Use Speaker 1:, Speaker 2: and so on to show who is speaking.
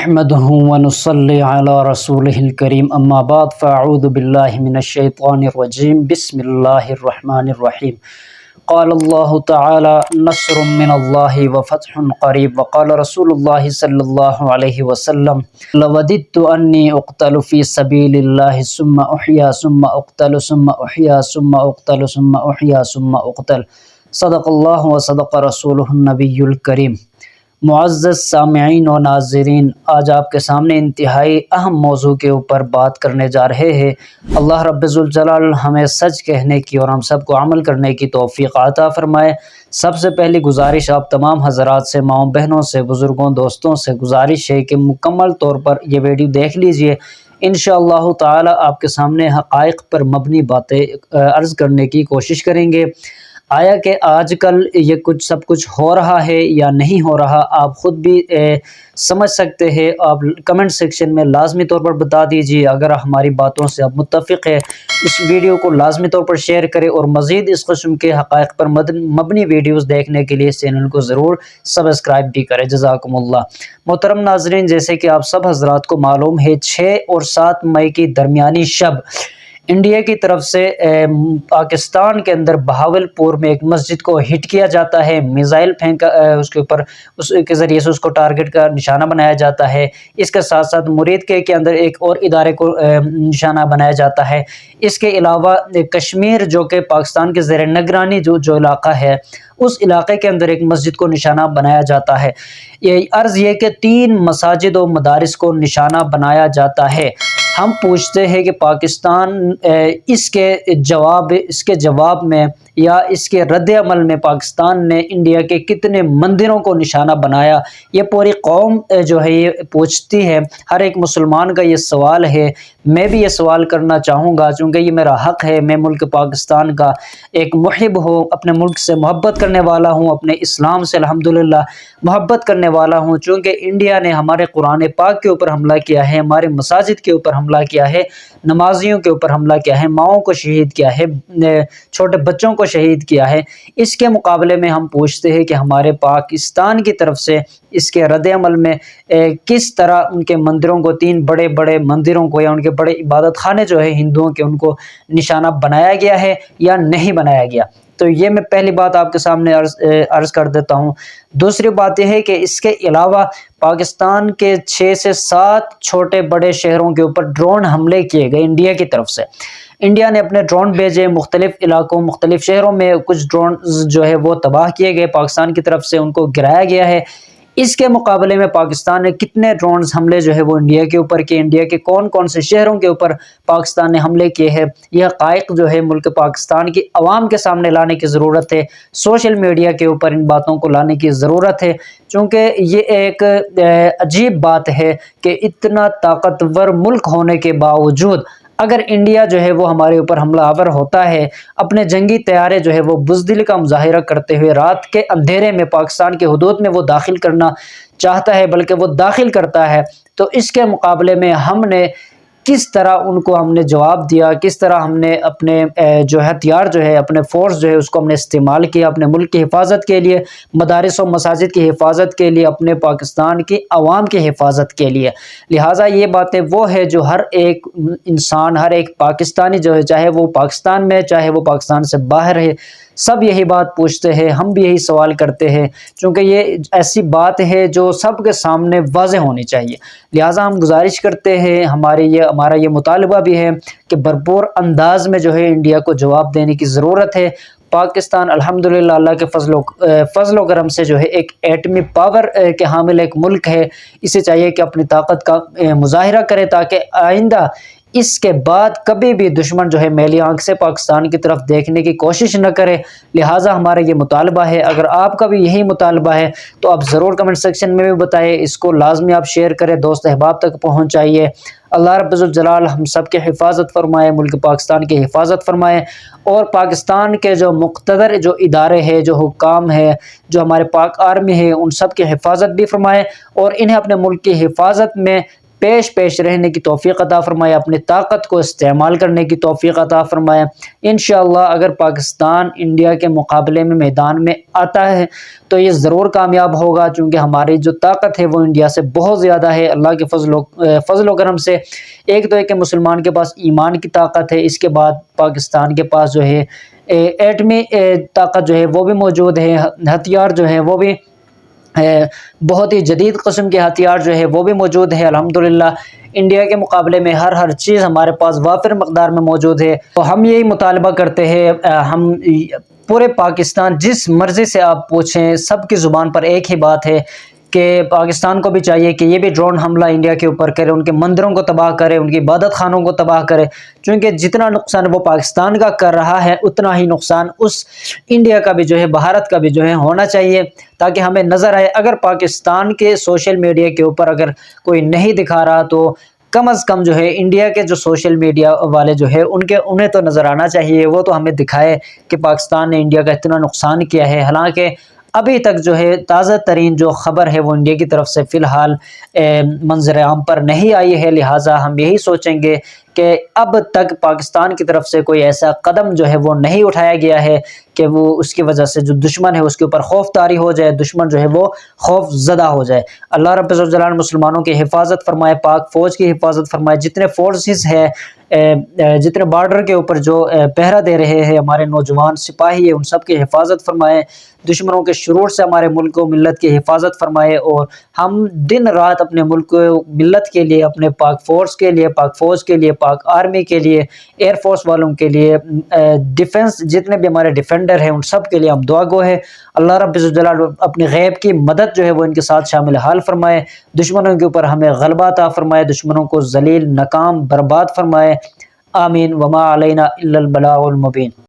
Speaker 1: نحمده ونصلي على رسوله الكريم اما بعد فاعوذ بالله من الشيطان الرجيم بسم الله الرحمن الرحيم قال الله تعالى نصر من الله وفتح قريب وقال رسول الله صلى الله عليه وسلم لوددت أني أقتل في سبيل الله ثم أحيا ثم أقتل ثم أحيا ثم أقتل ثم أحيا ثم أقتل صدق الله وصدق رسوله النبي الكريم۔ معزز سامعین و ناظرین، آج آپ کے سامنے انتہائی اہم موضوع کے اوپر بات کرنے جا رہے ہیں۔ اللہ رب ذوالجلال ہمیں سچ کہنے کی اور ہم سب کو عمل کرنے کی توفیق عطا فرمائے۔ سب سے پہلی گزارش آپ تمام حضرات سے، ماؤں بہنوں سے، بزرگوں دوستوں سے گزارش ہے کہ مکمل طور پر یہ ویڈیو دیکھ لیجئے۔ انشاءاللہ تعالی آپ کے سامنے حقائق پر مبنی باتیں عرض کرنے کی کوشش کریں گے۔ آیا کہ آج کل یہ سب کچھ ہو رہا ہے یا نہیں ہو رہا، آپ خود بھی سمجھ سکتے ہیں۔ آپ کمنٹ سیکشن میں لازمی طور پر بتا دیجیے۔ اگر ہماری باتوں سے آپ متفق ہے، اس ویڈیو کو لازمی طور پر شیئر کریں، اور مزید اس قسم کے حقائق پر مبنی ویڈیوز دیکھنے کے لیے اس چینل کو ضرور سبسکرائب بھی کریں۔ جزاکم اللہ۔ محترم ناظرین، جیسے کہ آپ سب حضرات کو معلوم ہے، 6 اور 7 مئی کی درمیانی شب انڈیا کی طرف سے پاکستان کے اندر بہاولپور میں ایک مسجد کو ہٹ کیا جاتا ہے، میزائل پھینکا اس کے اوپر، اس کے ذریعے سے اس کو ٹارگٹ کا نشانہ بنایا جاتا ہے۔ اس کے ساتھ ساتھ مرید کے اندر ایک اور ادارے کو نشانہ بنایا جاتا ہے۔ اس کے علاوہ کشمیر جو کہ پاکستان کے زیر نگرانی جو علاقہ ہے، اس علاقے کے اندر ایک مسجد کو نشانہ بنایا جاتا ہے۔ یہ عرض یہ کہ 3 مساجد و مدارس کو نشانہ بنایا جاتا ہے۔ ہم پوچھتے ہیں کہ پاکستان اس کے جواب میں یا اس کے رد عمل میں پاکستان نے انڈیا کے کتنے مندروں کو نشانہ بنایا؟ یہ پوری قوم جو ہے یہ پوچھتی ہے۔ ہر ایک مسلمان کا یہ سوال ہے۔ میں بھی یہ سوال کرنا چاہوں گا، چونکہ یہ میرا حق ہے۔ میں ملک پاکستان کا ایک محب ہوں، اپنے ملک سے محبت کرنے والا ہوں، اپنے اسلام سے الحمدللہ محبت کرنے والا ہوں۔ چونکہ انڈیا نے ہمارے قرآن پاک کے اوپر حملہ کیا ہے، ہمارے مساجد کے اوپر حملہ کیا ہے، نمازیوں کے اوپر حملہ کیا ہے، ماؤں کو شہید کیا ہے، چھوٹے بچوں کو شہید کیا ہے، اس کے مقابلے میں ہم پوچھتے ہیں کہ ہمارے پاکستان کی طرف سے اس کے رد عمل میں کس طرح ان کے مندروں کو، 3 بڑے بڑے مندروں کو یا ان کے بڑے عبادت خانے جو ہے ہندوؤں کے، ان کو نشانہ بنایا گیا ہے یا نہیں بنایا گیا؟ تو یہ میں پہلی بات آپ کے سامنے عرض کر دیتا ہوں۔ دوسری بات یہ ہے کہ اس کے علاوہ پاکستان کے 6 سے 7 چھوٹے بڑے شہروں کے اوپر ڈرون حملے کیے گئے انڈیا کی طرف سے۔ انڈیا نے اپنے ڈرون بھیجے مختلف علاقوں، مختلف شہروں میں، کچھ ڈرون جو ہے وہ تباہ کیے گئے، پاکستان کی طرف سے ان کو گرایا گیا ہے۔ اس کے مقابلے میں پاکستان نے کتنے ڈرونز حملے جو ہے وہ انڈیا کے اوپر کیے، انڈیا کے کون کون سے شہروں کے اوپر پاکستان نے حملے کیے ہیں؟ یہ حقائق جو ہے ملک پاکستان کی عوام کے سامنے لانے کی ضرورت ہے، سوشل میڈیا کے اوپر ان باتوں کو لانے کی ضرورت ہے، چونکہ یہ ایک عجیب بات ہے کہ اتنا طاقتور ملک ہونے کے باوجود اگر انڈیا جو ہے وہ ہمارے اوپر حملہ آور ہوتا ہے، اپنے جنگی طیارے جو ہے وہ بزدلی کا مظاہرہ کرتے ہوئے رات کے اندھیرے میں پاکستان کے حدود میں وہ داخل کرنا چاہتا ہے، بلکہ وہ داخل کرتا ہے، تو اس کے مقابلے میں ہم نے کس طرح ان کو ہم نے جواب دیا، کس طرح ہم نے اپنے جو ہتھیار جو ہے، اپنے فورس جو ہے اس کو ہم نے استعمال کیا اپنے ملک کی حفاظت کے لیے، مدارس و مساجد کی حفاظت کے لیے، اپنے پاکستان کی عوام کی حفاظت کے لیے۔ لہٰذا یہ باتیں وہ ہے جو ہر ایک انسان، ہر ایک پاکستانی جو ہے، چاہے وہ پاکستان میں، چاہے وہ پاکستان سے باہر ہے، سب یہی بات پوچھتے ہیں، ہم بھی یہی سوال کرتے ہیں، چونکہ یہ ایسی بات ہے جو سب کے سامنے واضح ہونی چاہیے۔ لہٰذا ہم گزارش کرتے ہیں، ہمارا یہ مطالبہ بھی ہے کہ بھرپور انداز میں جو ہے انڈیا کو جواب دینے کی ضرورت ہے۔ پاکستان الحمدللہ اللہ کے فضل و کرم سے جو ہے ایک ایٹمی پاور کے حامل ایک ملک ہے۔ اسے چاہیے کہ اپنی طاقت کا مظاہرہ کرے تاکہ آئندہ اس کے بعد کبھی بھی دشمن جو ہے میلی آنکھ سے پاکستان کی طرف دیکھنے کی کوشش نہ کرے۔ لہٰذا ہمارا یہ مطالبہ ہے۔ اگر آپ کا بھی یہی مطالبہ ہے تو آپ ضرور کمنٹ سیکشن میں بھی بتائیں، اس کو لازمی آپ شیئر کریں، دوست احباب تک پہنچائیے۔ اللہ رب الجلال ہم سب کی حفاظت فرمائے، ملک پاکستان کی حفاظت فرمائے، اور پاکستان کے جو مقتدر جو ادارے ہیں، جو حکام ہیں، جو ہمارے پاک آرمی ہے، ان سب کی حفاظت بھی فرمائے، اور انہیں اپنے ملک کی حفاظت میں پیش رہنے کی توفیق عطا فرمائے، اپنی طاقت کو استعمال کرنے کی توفیق عطا فرمائے۔ انشاءاللہ اگر پاکستان انڈیا کے مقابلے میں میدان میں آتا ہے تو یہ ضرور کامیاب ہوگا، چونکہ ہماری جو طاقت ہے وہ انڈیا سے بہت زیادہ ہے۔ اللہ کے فضل و کرم سے ایک تو ہے کہ مسلمان کے پاس ایمان کی طاقت ہے، اس کے بعد پاکستان کے پاس جو ہے ایٹمی طاقت جو ہے وہ بھی موجود ہے، ہتھیار جو ہے وہ بھی بہت ہی جدید قسم کے ہتھیار جو ہے وہ بھی موجود ہے۔ الحمدللہ انڈیا کے مقابلے میں ہر چیز ہمارے پاس وافر مقدار میں موجود ہے۔ تو ہم یہی مطالبہ کرتے ہیں، ہم پورے پاکستان جس مرضی سے آپ پوچھیں سب کی زبان پر ایک ہی بات ہے کہ پاکستان کو بھی چاہیے کہ یہ بھی ڈرون حملہ انڈیا کے اوپر کرے، ان کے مندروں کو تباہ کرے، ان کی عبادت خانوں کو تباہ کرے، چونکہ جتنا نقصان وہ پاکستان کا کر رہا ہے اتنا ہی نقصان اس انڈیا کا بھی جو ہے، بھارت کا بھی جو ہے ہونا چاہیے، تاکہ ہمیں نظر آئے۔ اگر پاکستان کے سوشل میڈیا کے اوپر اگر کوئی نہیں دکھا رہا تو کم از کم جو ہے انڈیا کے جو سوشل میڈیا والے جو ہے انہیں تو نظر آنا چاہیے، وہ تو ہمیں دکھائے کہ پاکستان نے انڈیا کا اتنا نقصان کیا ہے۔ حالانکہ ابھی تک جو ہے تازہ ترین جو خبر ہے وہ انڈیا کی طرف سے فی الحال منظر عام پر نہیں آئی ہے، لہٰذا ہم یہی سوچیں گے کہ اب تک پاکستان کی طرف سے کوئی ایسا قدم جو ہے وہ نہیں اٹھایا گیا ہے کہ وہ اس کی وجہ سے جو دشمن ہے اس کے اوپر خوف طاری ہو جائے، دشمن جو ہے وہ خوف زدہ ہو جائے۔ اللہ رب الجلال مسلمانوں کی حفاظت فرمائے، پاک فوج کی حفاظت فرمائے، جتنے فورسز ہے، جتنے بارڈر کے اوپر جو پہرا دے رہے ہیں ہمارے نوجوان سپاہی ہیں، ان سب کی حفاظت فرمائے، دشمنوں کے شرور سے ہمارے ملک و ملت کی حفاظت فرمائے، اور ہم دن رات اپنے ملک و ملت کے لیے، اپنے پاک فورس کے لیے، پاک فوج کے لیے، پاک آرمی کے لیے، ایئر فورس والوں کے لیے، ڈیفنس جتنے بھی ہمارے ڈیفینڈر ہیں ان سب کے لیے ہم دعا گو ہے۔ اللہ رب الجلال اپنی غیب کی مدد جو ہے وہ ان کے ساتھ شامل حال فرمائے، دشمنوں کے اوپر ہمیں غلبہ عطا فرمائے، دشمنوں کو ذلیل ناکام برباد فرمائے۔ آمین۔ وما علینا الا البلاغ المبین۔